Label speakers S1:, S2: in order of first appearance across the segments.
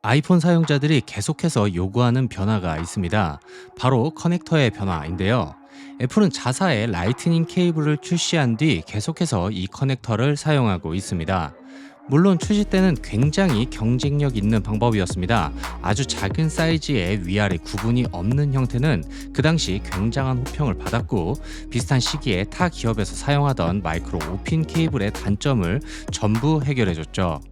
S1: 아이폰 사용자들이 계속해서 요구하는 변화가 있습니다. 바로 커넥터의 변화인데요. 애플은 자사의 라이트닝 케이블을 출시한 뒤 계속해서 이 커넥터를 사용하고 있습니다. 물론 출시 때는 굉장히 경쟁력 있는 방법이었습니다. 아주 작은 사이즈의 위아래 구분이 없는 형태는 그 당시 굉장한 호평을 받았고, 비슷한 시기에 타 기업에서 사용하던 마이크로 5핀 케이블의 단점을 전부 해결해줬죠.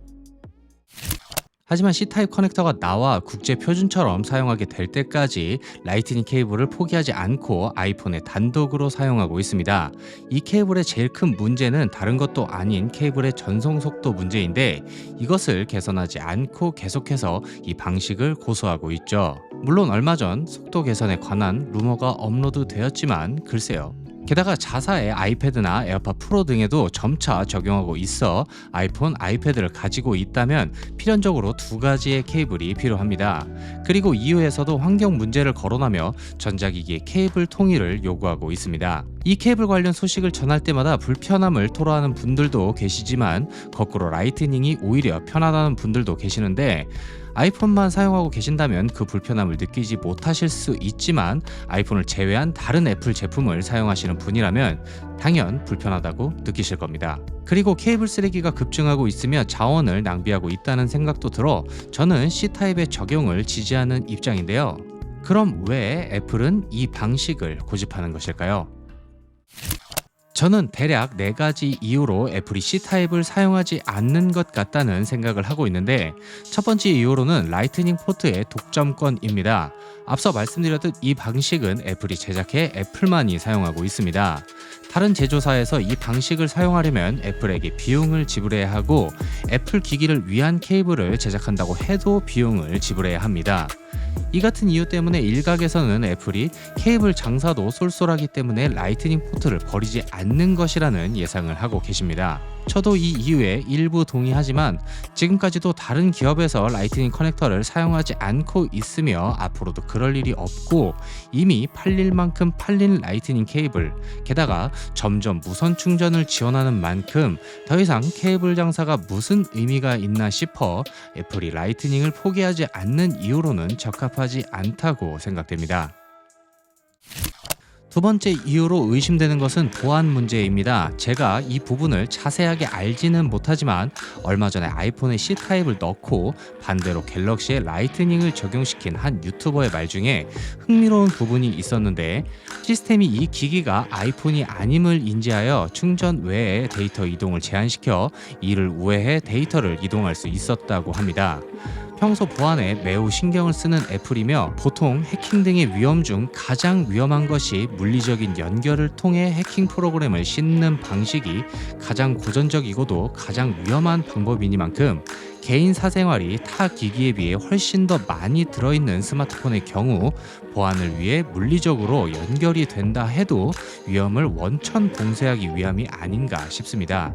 S1: 하지만 C타입 커넥터가 나와 국제 표준처럼 사용하게 될 때까지 라이트닝 케이블을 포기하지 않고 아이폰에 단독으로 사용하고 있습니다. 이 케이블의 제일 큰 문제는 다른 것도 아닌 케이블의 전송 속도 문제인데, 이것을 개선하지 않고 계속해서 이 방식을 고수하고 있죠. 물론 얼마 전 속도 개선에 관한 루머가 업로드 되었지만 글쎄요. 게다가 자사의 아이패드나 에어팟 프로 등에도 점차 적용하고 있어 아이폰, 아이패드를 가지고 있다면 필연적으로 두 가지의 케이블이 필요합니다. 그리고 이후에서도 환경 문제를 거론하며 전자기기의 케이블 통일을 요구하고 있습니다. 이 케이블 관련 소식을 전할 때마다 불편함을 토로하는 분들도 계시지만, 거꾸로 라이트닝이 오히려 편하다는 분들도 계시는데, 아이폰만 사용하고 계신다면 그 불편함을 느끼지 못하실 수 있지만, 아이폰을 제외한 다른 애플 제품을 사용하시는 분이라면 당연 불편하다고 느끼실 겁니다. 그리고 케이블 쓰레기가 급증하고 있으며 자원을 낭비하고 있다는 생각도 들어 저는 C타입의 적용을 지지하는 입장인데요. 그럼 왜 애플은 이 방식을 고집하는 것일까요? 저는 대략 4가지 이유로 애플이 C타입을 사용하지 않는 것 같다는 생각을 하고 있는데, 첫 번째 이유로는 라이트닝 포트의 독점권입니다. 앞서 말씀드렸듯 이 방식은 애플이 제작해 애플만이 사용하고 있습니다. 다른 제조사에서 이 방식을 사용하려면 애플에게 비용을 지불해야 하고, 애플 기기를 위한 케이블을 제작한다고 해도 비용을 지불해야 합니다. 이 같은 이유 때문에 일각에서는 애플이 케이블 장사도 쏠쏠하기 때문에 라이트닝 포트를 버리지 않는 것이라는 예상을 하고 계십니다. 저도 이 이유에 일부 동의하지만, 지금까지도 다른 기업에서 라이트닝 커넥터를 사용하지 않고 있으며 앞으로도 그럴 일이 없고, 이미 팔릴 만큼 팔린 라이트닝 케이블, 게다가 점점 무선 충전을 지원하는 만큼 더 이상 케이블 장사가 무슨 의미가 있나 싶어 애플이 라이트닝을 포기하지 않는 이유로는 적합하지 않다고 생각됩니다. 두 번째 이유로 의심되는 것은 보안 문제입니다. 제가 이 부분을 자세하게 알지는 못하지만, 얼마 전에 아이폰에 C타입을 넣고 반대로 갤럭시에 라이트닝을 적용시킨 한 유튜버의 말 중에 흥미로운 부분이 있었는데, 시스템이 이 기기가 아이폰이 아님을 인지하여 충전 외에 데이터 이동을 제한시켜 이를 우회해 데이터를 이동할 수 있었다고 합니다. 평소 보안에 매우 신경을 쓰는 애플이며, 보통 해킹 등의 위험 중 가장 위험한 것이 물리적인 연결을 통해 해킹 프로그램을 싣는 방식이 가장 고전적이고도 가장 위험한 방법이니만큼, 개인 사생활이 타 기기에 비해 훨씬 더 많이 들어있는 스마트폰의 경우 보안을 위해 물리적으로 연결이 된다 해도 위험을 원천 봉쇄하기 위함이 아닌가 싶습니다.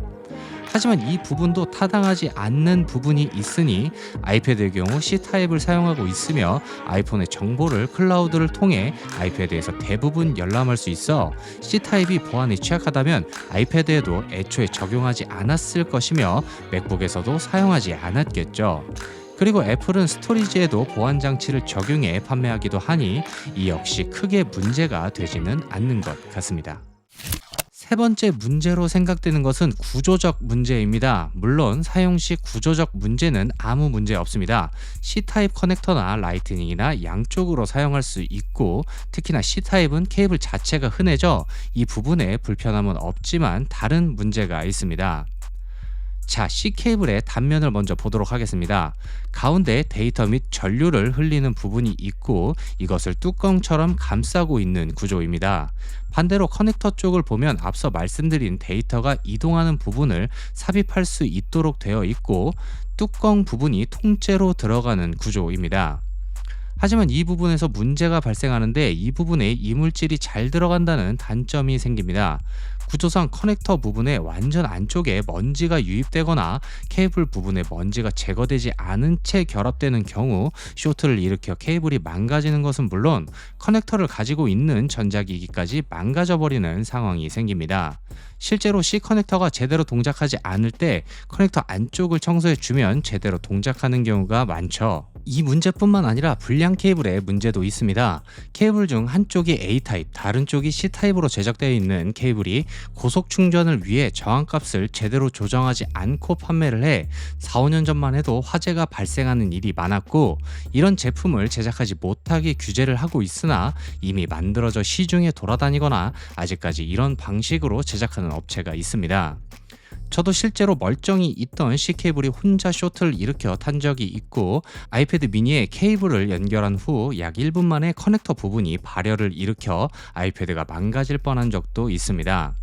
S1: 하지만 이 부분도 타당하지 않는 부분이 있으니, 아이패드의 경우 C타입을 사용하고 있으며 아이폰의 정보를 클라우드를 통해 아이패드에서 대부분 열람할 수 있어 C타입이 보안에 취약하다면 아이패드에도 애초에 적용하지 않았을 것이며 맥북에서도 사용하지 않았겠죠. 그리고 애플은 스토리지에도 보안 장치를 적용해 판매하기도 하니 이 역시 크게 문제가 되지는 않는 것 같습니다. 세 번째 문제로 생각되는 것은 구조적 문제입니다. 물론 사용 시 구조적 문제는 아무 문제 없습니다. C타입 커넥터나 라이트닝이나 양쪽으로 사용할 수 있고, 특히나 C타입은 케이블 자체가 흔해져 이 부분에 불편함은 없지만 다른 문제가 있습니다. 자, C케이블의 단면을 먼저 보도록 하겠습니다. 가운데 데이터 및 전류를 흘리는 부분이 있고, 이것을 뚜껑처럼 감싸고 있는 구조입니다. 반대로 커넥터 쪽을 보면 앞서 말씀드린 데이터가 이동하는 부분을 삽입할 수 있도록 되어 있고, 뚜껑 부분이 통째로 들어가는 구조입니다. 하지만 이 부분에서 문제가 발생하는데, 이 부분에 이물질이 잘 들어간다는 단점이 생깁니다. 구조상 커넥터 부분의 완전 안쪽에 먼지가 유입되거나 케이블 부분에 먼지가 제거되지 않은 채 결합되는 경우 쇼트를 일으켜 케이블이 망가지는 것은 물론 커넥터를 가지고 있는 전자기기까지 망가져버리는 상황이 생깁니다. 실제로 C 커넥터가 제대로 동작하지 않을 때 커넥터 안쪽을 청소해주면 제대로 동작하는 경우가 많죠. 이 문제뿐만 아니라 불량 케이블의 문제도 있습니다. 케이블 중 한쪽이 A타입, 다른 쪽이 C타입으로 제작되어 있는 케이블이 고속 충전을 위해 저항값을 제대로 조정하지 않고 판매를 해 4, 5년 전만 해도 화재가 발생하는 일이 많았고, 이런 제품을 제작하지 못하게 규제를 하고 있으나 이미 만들어져 시중에 돌아다니거나 아직까지 이런 방식으로 제작하는 업체가 있습니다. 저도 실제로 멀쩡히 있던 C케이블이 혼자 쇼트를 일으켜 탄 적이 있고, 아이패드 미니에 케이블을 연결한 후 약 1분 만에 커넥터 부분이 발열을 일으켜 아이패드가 망가질 뻔한 적도 있습니다.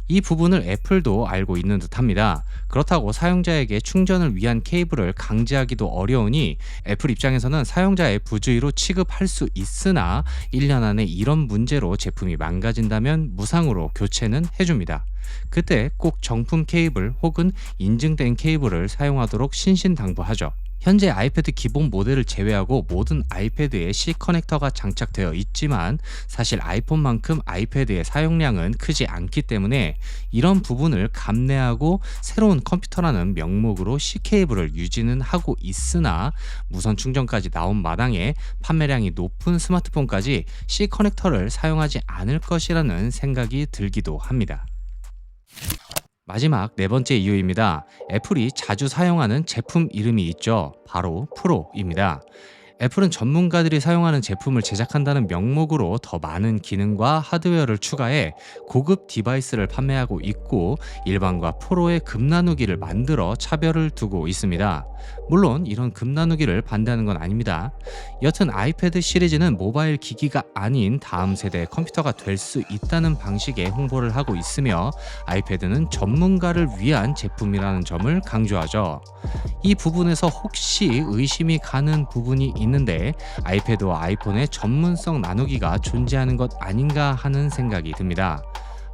S1: 이 부분을 애플도 알고 있는 듯합니다. 그렇다고 사용자에게 충전을 위한 케이블을 강제하기도 어려우니 애플 입장에서는 사용자의 부주의로 취급할 수 있으나 1년 안에 이런 문제로 제품이 망가진다면 무상으로 교체는 해줍니다. 그때 꼭 정품 케이블 혹은 인증된 케이블을 사용하도록 신신당부하죠. 현재 아이패드 기본 모델을 제외하고 모든 아이패드에 C 커넥터가 장착되어 있지만 사실 아이폰만큼 아이패드의 사용량은 크지 않기 때문에 이런 부분을 감내하고 새로운 컴퓨터라는 명목으로 C 케이블을 유지는 하고 있으나, 무선 충전까지 나온 마당에 판매량이 높은 스마트폰까지 C 커넥터를 사용하지 않을 것이라는 생각이 들기도 합니다. 마지막 네 번째 이유입니다. 애플이 자주 사용하는 제품 이름이 있죠. 바로 프로입니다. 애플은 전문가들이 사용하는 제품을 제작한다는 명목으로 더 많은 기능과 하드웨어를 추가해 고급 디바이스를 판매하고 있고, 일반과 프로의 급 나누기를 만들어 차별을 두고 있습니다. 물론 이런 급 나누기를 반대하는 건 아닙니다. 여튼 아이패드 시리즈는 모바일 기기가 아닌 다음 세대의 컴퓨터가 될 수 있다는 방식의 홍보를 하고 있으며, 아이패드는 전문가를 위한 제품이라는 점을 강조하죠. 이 부분에서 혹시 의심이 가는 부분이 있는데, 아이패드와 아이폰의 전문성 나누기가 존재하는 것 아닌가 하는 생각이 듭니다.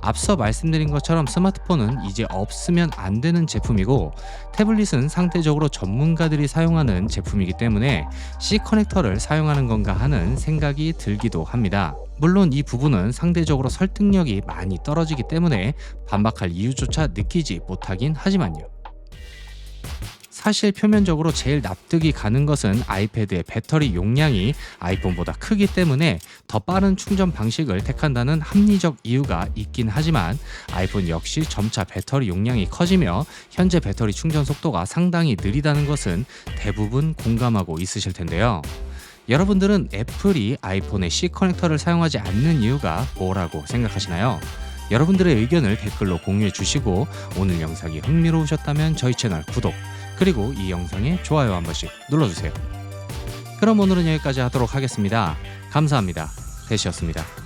S1: 앞서 말씀드린 것처럼 스마트폰은 이제 없으면 안 되는 제품이고, 태블릿은 상대적으로 전문가들이 사용하는 제품이기 때문에 C 커넥터를 사용하는 건가 하는 생각이 들기도 합니다. 물론 이 부분은 상대적으로 설득력이 많이 떨어지기 때문에 반박할 이유조차 느끼지 못하긴 하지만요. 사실 표면적으로 제일 납득이 가는 것은 아이패드의 배터리 용량이 아이폰보다 크기 때문에 더 빠른 충전 방식을 택한다는 합리적 이유가 있긴 하지만, 아이폰 역시 점차 배터리 용량이 커지며 현재 배터리 충전 속도가 상당히 느리다는 것은 대부분 공감하고 있으실 텐데요. 여러분들은 애플이 아이폰의 C 커넥터를 사용하지 않는 이유가 뭐라고 생각하시나요? 여러분들의 의견을 댓글로 공유해 주시고, 오늘 영상이 흥미로우셨다면 저희 채널 구독, 그리고 이 영상에 좋아요 한 번씩 눌러주세요. 그럼 오늘은 여기까지 하도록 하겠습니다. 감사합니다. 대시였습니다.